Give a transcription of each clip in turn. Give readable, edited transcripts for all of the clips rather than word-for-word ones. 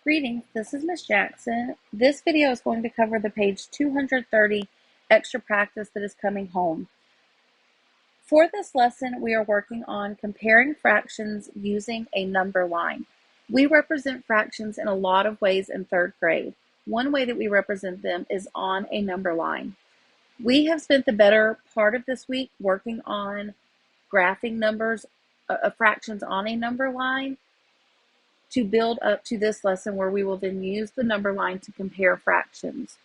Greetings, this is Miss Jackson. This video is going to cover the page 230 extra practice that is coming home. For this lesson, we are working on comparing fractions using a number line. We represent fractions in a lot of ways in third grade. One way that we represent them is on a number line. We have spent the better part of this week working on graphing numbers, fractions on a number line, to build up to this lesson where we will then use the number line to compare fractions.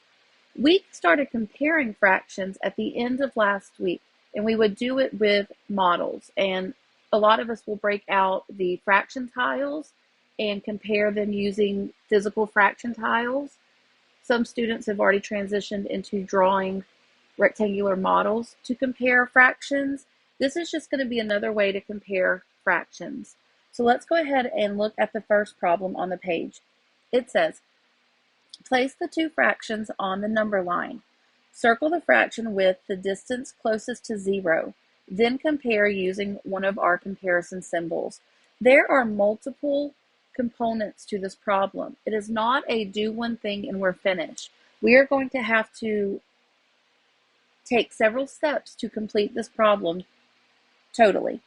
We started comparing fractions at the end of last week, and we would do it with models. And a lot of us will break out the fraction tiles and compare them using physical fraction tiles. Some students have already transitioned into drawing rectangular models to compare fractions. This is just going to be another way to compare fractions. So let's go ahead and look at the first problem on the page. It says, place the two fractions on the number line. Circle the fraction with the distance closest to 0. Then compare using one of our comparison symbols. There are multiple components to this problem. It is not a do one thing and we're finished. We are going to have to take several steps to complete this problem totally.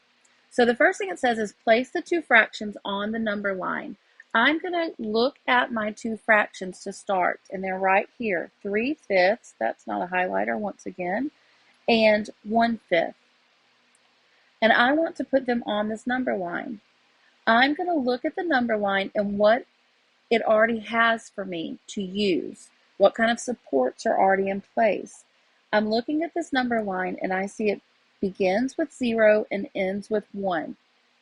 So the first thing it says is place the two fractions on the number line. I'm going to look at my two fractions to start, and they're right here, 3/5, that's not a highlighter once again, and 1/5. And I want to put them on this number line. I'm going to look at the number line and what it already has for me to use. What kind of supports are already in place? I'm looking at this number line and I see it begins with 0 and ends with 1.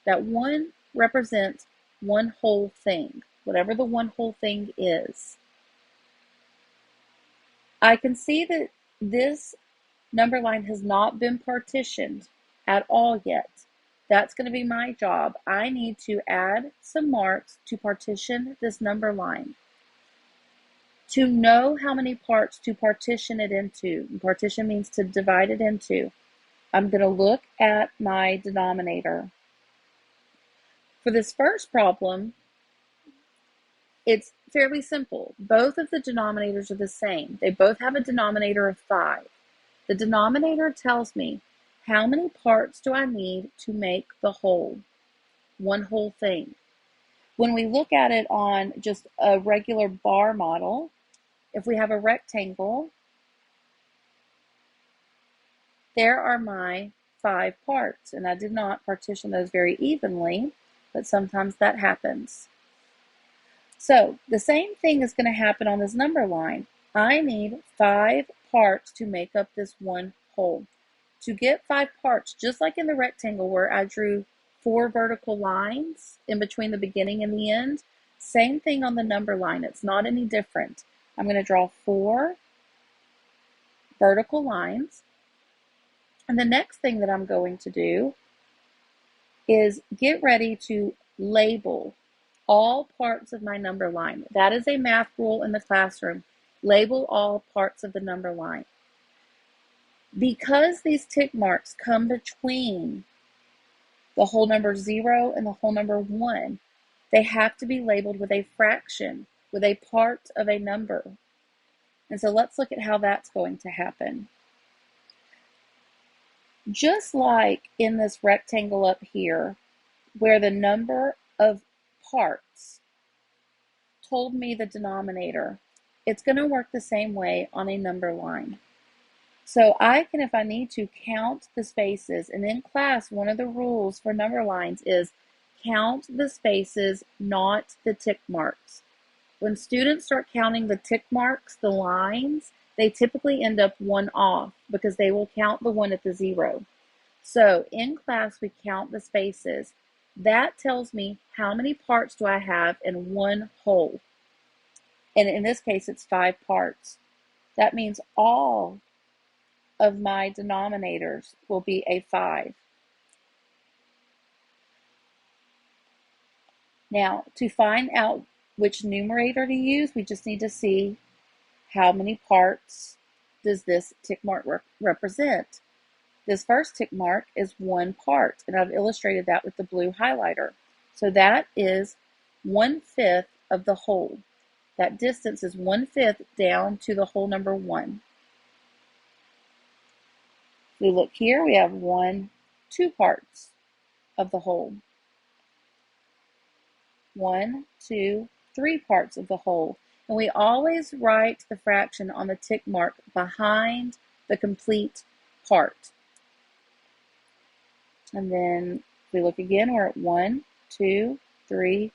That 1 represents one whole thing, whatever the one whole thing is. I can see that this number line has not been partitioned at all yet. That's going to be my job. I need to add some marks to partition this number line. To know how many parts to partition it into, partition means to divide it into, I'm going to look at my denominator. For this first problem, it's fairly simple. Both of the denominators are the same. They both have a denominator of 5. The denominator tells me how many parts do I need to make the whole, one whole thing. When we look at it on just a regular bar model, if we have a rectangle, there are my 5 parts, and I did not partition those very evenly, but sometimes that happens. So the same thing is going to happen on this number line. I need 5 parts to make up this one whole. To get 5 parts, just like in the rectangle where I drew 4 vertical lines in between the beginning and the end, same thing on the number line. It's not any different. I'm going to draw 4 vertical lines. And the next thing that I'm going to do is get ready to label all parts of my number line. That is a math rule in the classroom. Label all parts of the number line. Because these tick marks come between the whole number 0 and the whole number 1, they have to be labeled with a fraction, with a part of a number. And so let's look at how that's going to happen. Just like in this rectangle up here, where the number of parts told me the denominator, it's going to work the same way on a number line. So I can, if I need to, count the spaces. And in class, one of the rules for number lines is count the spaces, not the tick marks. When students start counting the tick marks, the lines, they typically end up one off because they will count the one at the 0. So in class, we count the spaces. That tells me how many parts do I have in one whole. And in this case, it's 5 parts. That means all of my denominators will be a 5. Now, to find out which numerator to use, we just need to see how many parts does this tick mark represent. This first tick mark is 1 part, and I've illustrated that with the blue highlighter. So that is 1/5 of the whole. That distance is 1/5 down to the whole number 1. If we look here, we have 2 parts of the whole. 1, 2, 3 parts of the whole. And we always write the fraction on the tick mark behind the complete part. And then if we look again, we're at 1, 2, 3,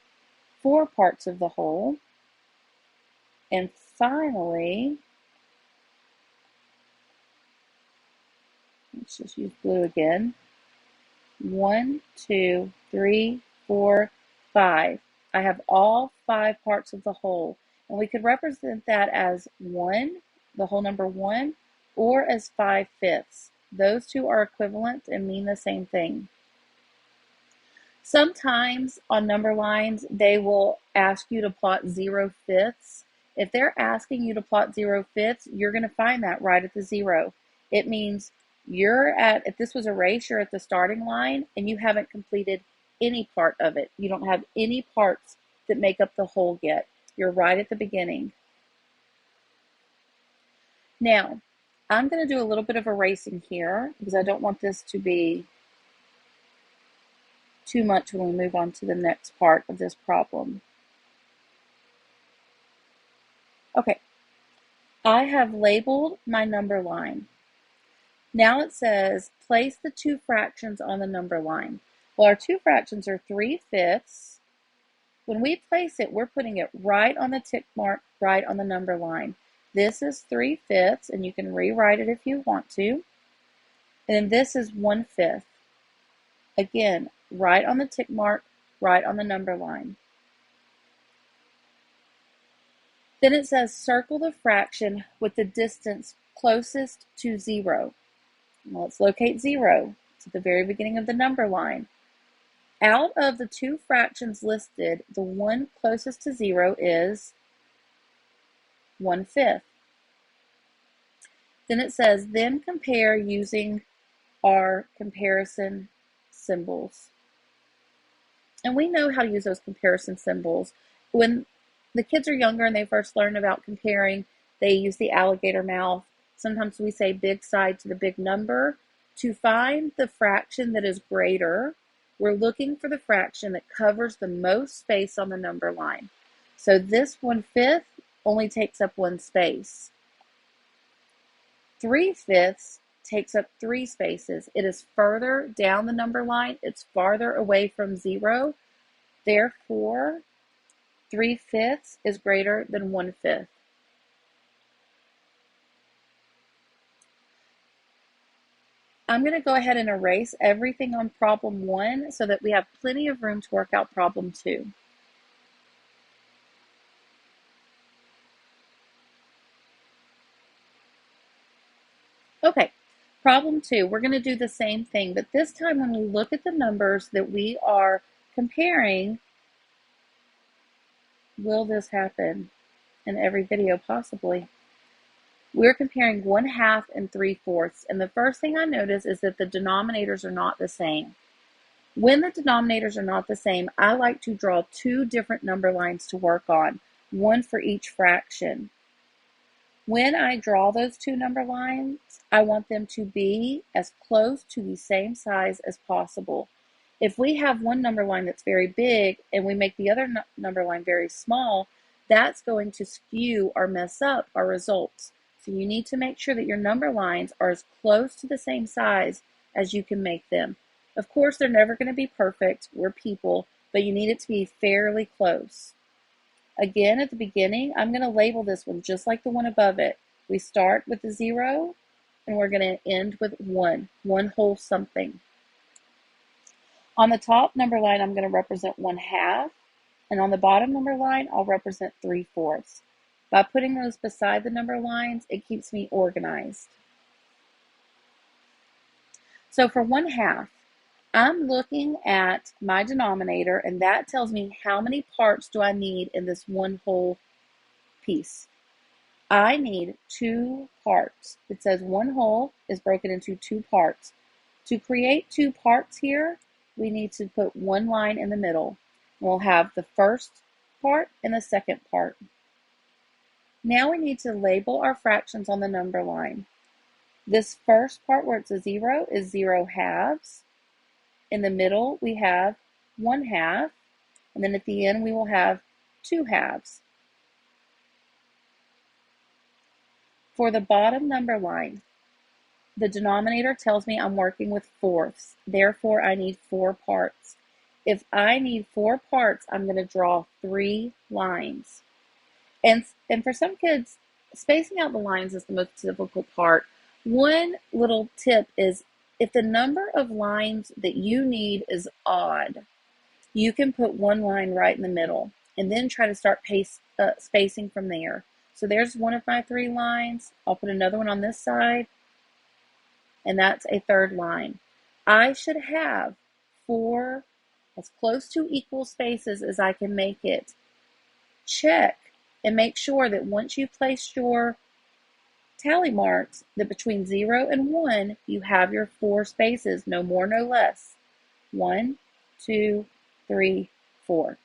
4 parts of the whole. And finally, let's just use blue again. 1, 2, 3, 4, 5. I have all 5 parts of the whole. And we could represent that as 1, the whole number 1, or as 5/5. Those two are equivalent and mean the same thing. Sometimes on number lines, they will ask you to plot 0/5. If they're asking you to plot 0/5, you're going to find that right at the 0. It means if this was a race, you're at the starting line and you haven't completed any part of it. You don't have any parts that make up the whole yet. You're right at the beginning. Now, I'm going to do a little bit of erasing here because I don't want this to be too much when we move on to the next part of this problem. Okay, I have labeled my number line. Now it says place the 2 fractions on the number line. Well, our 2 fractions are 3/5. When we place it, we're putting it right on the tick mark, right on the number line. This is 3/5, and you can rewrite it if you want to. And then this is 1/5. Again, right on the tick mark, right on the number line. Then it says circle the fraction with the distance closest to 0. Well, let's locate 0. It's at the very beginning of the number line. Out of the 2 fractions listed, the one closest to 0 is 1/5. Then it says, then compare using our comparison symbols. And we know how to use those comparison symbols. When the kids are younger and they first learn about comparing, they use the alligator mouth. Sometimes we say big side to the big number. To find the fraction that is greater, we're looking for the fraction that covers the most space on the number line. So this 1/5 only takes up 1 space. 3/5 takes up 3 spaces. It is further down the number line. It's farther away from 0. Therefore, 3/5 is greater than 1/5. I'm going to go ahead and erase everything on problem 1 so that we have plenty of room to work out problem 2. Okay, problem 2, we're going to do the same thing, but this time when we look at the numbers that we are comparing, will this happen in every video possibly? We're comparing 1/2 and 3/4, and the first thing I notice is that the denominators are not the same. When the denominators are not the same, I like to draw 2 different number lines to work on, one for each fraction. When I draw those 2 number lines, I want them to be as close to the same size as possible. If we have one number line that's very big and we make the other number line very small, that's going to skew or mess up our results. So you need to make sure that your number lines are as close to the same size as you can make them. Of course, they're never going to be perfect. We're people, but you need it to be fairly close. Again, at the beginning, I'm going to label this one just like the one above it. We start with the 0, and we're going to end with 1 whole something. On the top number line, I'm going to represent 1/2, and on the bottom number line, I'll represent 3/4. By putting those beside the number lines, it keeps me organized. So for 1/2, I'm looking at my denominator, and that tells me how many parts do I need in this one whole piece. I need 2 parts. It says 1 whole is broken into 2 parts. To create 2 parts here, we need to put 1 line in the middle. We'll have the first part and the second part. Now we need to label our fractions on the number line. This first part where it's a 0 is 0 halves. In the middle we have 1 half, and then at the end we will have 2 halves. For the bottom number line, the denominator tells me I'm working with fourths, therefore I need 4 parts. If I need 4 parts, I'm going to draw 3 lines. And for some kids, spacing out the lines is the most difficult part. One little tip is if the number of lines that you need is odd, you can put one line right in the middle and then try to start spacing from there. So there's one of my 3 lines. I'll put another one on this side, and that's a third line. I should have 4 as close to equal spaces as I can make it. Check and make sure that once you've placed your tally marks, that between 0 and 1, you have your 4 spaces, no more, no less. 1, 2, 3, 4.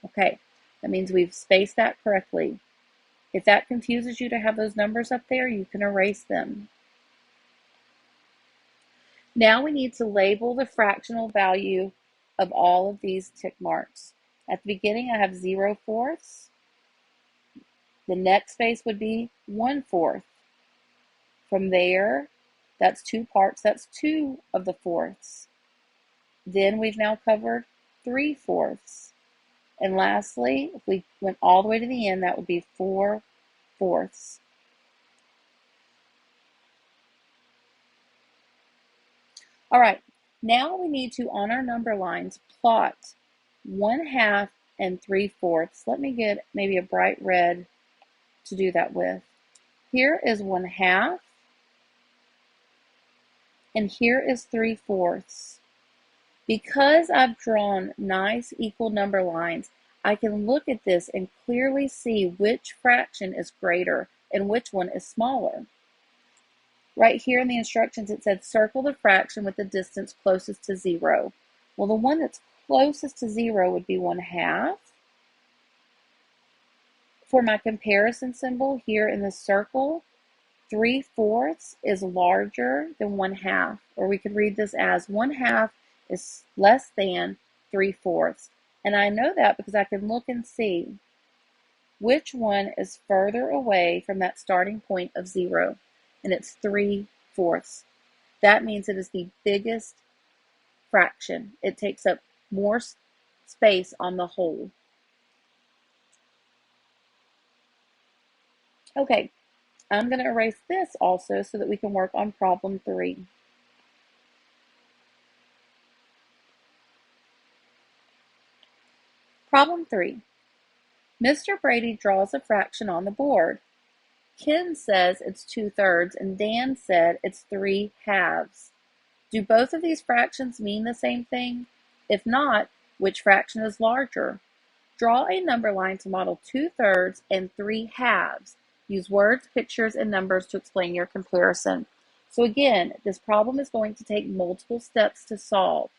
Okay, that means we've spaced that correctly. If that confuses you to have those numbers up there, you can erase them. Now we need to label the fractional value of all of these tick marks. At the beginning, I have 0 fourths. The next space would be 1/4. From there, that's 2 parts, that's 2 of the fourths. Then we've now covered 3/4. And lastly, if we went all the way to the end, that would be 4/4. All right, now we need to, on our number lines, plot 1/2 and 3/4. Let me get maybe a bright red to do that with. Here is 1/2, and here is 3/4. Because I've drawn nice equal number lines, I can look at this and clearly see which fraction is greater and which one is smaller. Right here in the instructions it said circle the fraction with the distance closest to 0. Well, the one that's closest to 0 would be 1/2. For my comparison symbol here in the circle, 3/4 is larger than 1/2, or we could read this as 1/2 is less than 3/4. And I know that because I can look and see which one is further away from that starting point of 0, and it's 3/4. That means it is the biggest fraction. It takes up more space on the whole. Okay, I'm going to erase this also so that we can work on problem 3. Problem 3. Mr. Brady draws a fraction on the board. Ken says it's 2/3 and Dan said it's 3/2. Do both of these fractions mean the same thing? If not, which fraction is larger? Draw a number line to model 2/3 and 3/2. Use words, pictures, and numbers to explain your comparison. So again, this problem is going to take multiple steps to solve.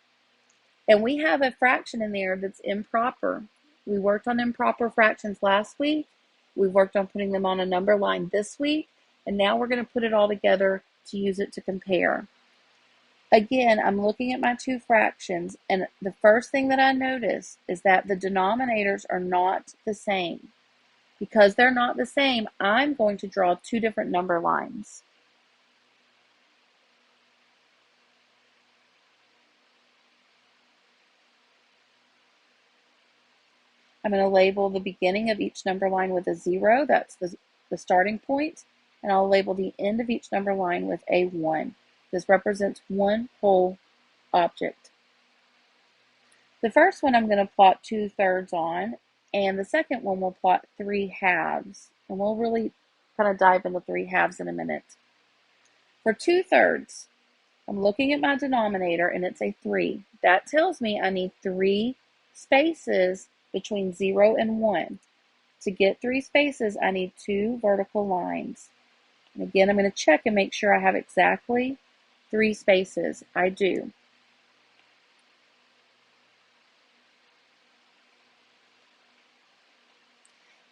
And we have a fraction in there that's improper. We worked on improper fractions last week. We worked on putting them on a number line this week. And now we're going to put it all together to use it to compare. Again, I'm looking at my 2 fractions, and the first thing that I notice is that the denominators are not the same. Because they're not the same, I'm going to draw 2 different number lines. I'm going to label the beginning of each number line with a 0, that's the starting point, and I'll label the end of each number line with a 1. This represents one whole object. The first one I'm going to plot 2/3 on, and the second one will plot 3/2. And we'll really kind of dive into 3/2 in a minute. For 2/3, I'm looking at my denominator and it's a 3. That tells me I need 3 spaces between 0 and 1. To get 3 spaces, I need 2 vertical lines. And again, I'm going to check and make sure I have exactly 3 spaces. I do.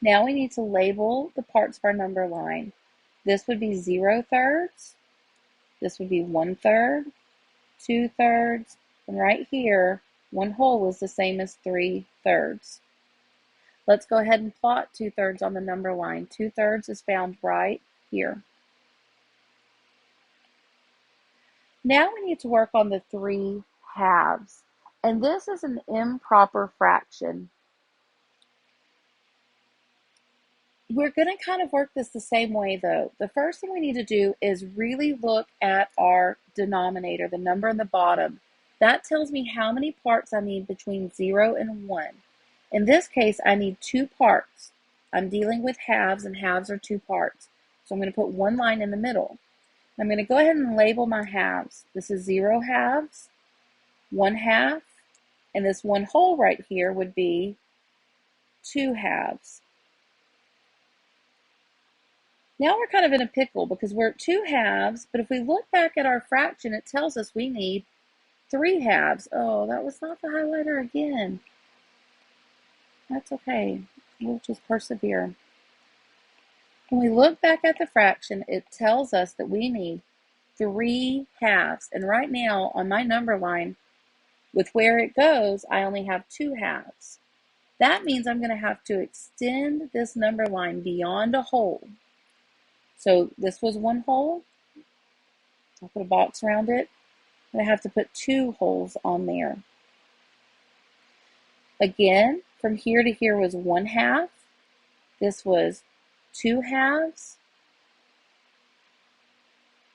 Now we need to label the parts of our number line. This would be 0/3, this would be 1/3, 2/3, and right here, 1/2 is the same as 3/3. Let's go ahead and plot 2/3 on the number line. 2/3 is found right here. Now we need to work on the 3/2, and this is an improper fraction. We're going to kind of work this the same way though. The first thing we need to do is really look at our denominator, the number in the bottom. That tells me how many parts I need between 0 and 1. In this case, I need 2 parts. I'm dealing with halves, and halves are 2 parts. So I'm going to put one line in the middle. I'm going to go ahead and label my halves. This is 0/2, 1/2, and this 1/2 right here would be 2/2. Now we're kind of in a pickle because we're at 2/2, but if we look back at our fraction, it tells us we need 3/2. Oh, that was not the highlighter again. That's okay. We'll just persevere. When we look back at the fraction, it tells us that we need 3/2. And right now on my number line, with where it goes, I only have 2/2. That means I'm going to have to extend this number line beyond a hole. So this was 1/2. I'll put a box around it. I'm going to have to put 2 holes on there. Again, from here to here was 1/2. This was 2/2.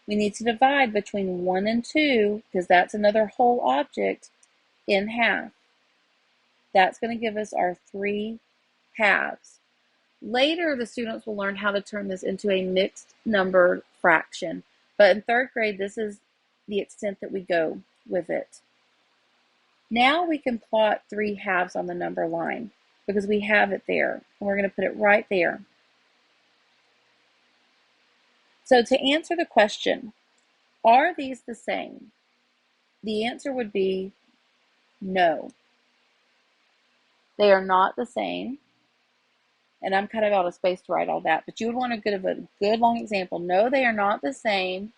We need to divide between 1 and 2, because that's another whole object, in half. That's going to give us our 3/2. Later, the students will learn how to turn this into a mixed number fraction. But in 3rd grade, this is the extent that we go with it. Now we can plot 3/2 on the number line because we have it there. And we're going to put it right there. So to answer the question, are these the same? The answer would be no. They are not the same. And I'm kind of out of space to write all that, but you would want to give a good long example. No, they are not the same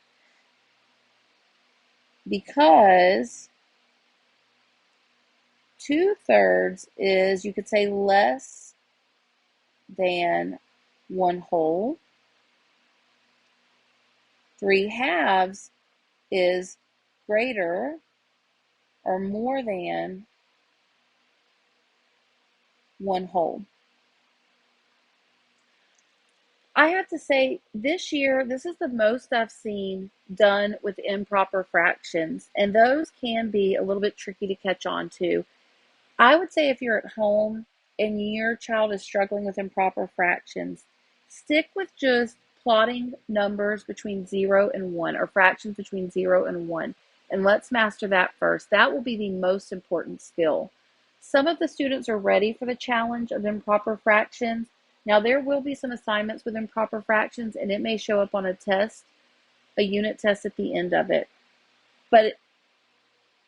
because 2/3 is, you could say, less than 1/2. 3/2 is greater or more than 1/2. I have to say, this year, this is the most I've seen done with improper fractions, and those can be a little bit tricky to catch on to. I would say if you're at home and your child is struggling with improper fractions, stick with just plotting numbers between 0 and 1, or fractions between 0 and 1, and let's master that first. That will be the most important skill. Some of the students are ready for the challenge of improper fractions. Now, there will be some assignments with improper fractions, and it may show up on a test, a unit test at the end of it. But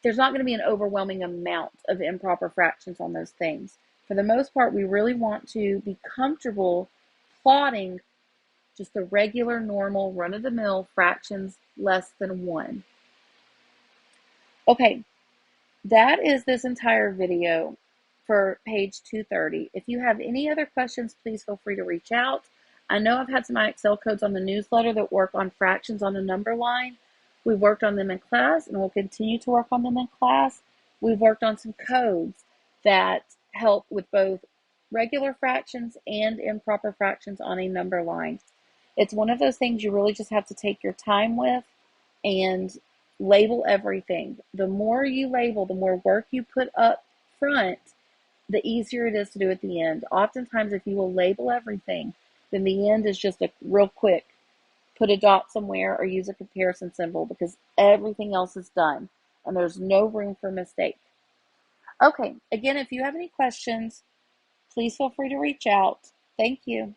there's not going to be an overwhelming amount of improper fractions on those things. For the most part, we really want to be comfortable plotting just the regular, normal, run-of-the-mill fractions less than 1. Okay, that is this entire video for page 230. If you have any other questions, please feel free to reach out. I know I've had some Excel codes on the newsletter that work on fractions on a number line. We've worked on them in class, and we'll continue to work on them in class. We've worked on some codes that help with both regular fractions and improper fractions on a number line. It's one of those things you really just have to take your time with and label everything. The more you label, the more work you put up front, the easier it is to do at the end. Oftentimes, if you will label everything, then the end is just a real quick, put a dot somewhere or use a comparison symbol, because everything else is done and there's no room for mistake. Okay, again, if you have any questions, please feel free to reach out. Thank you.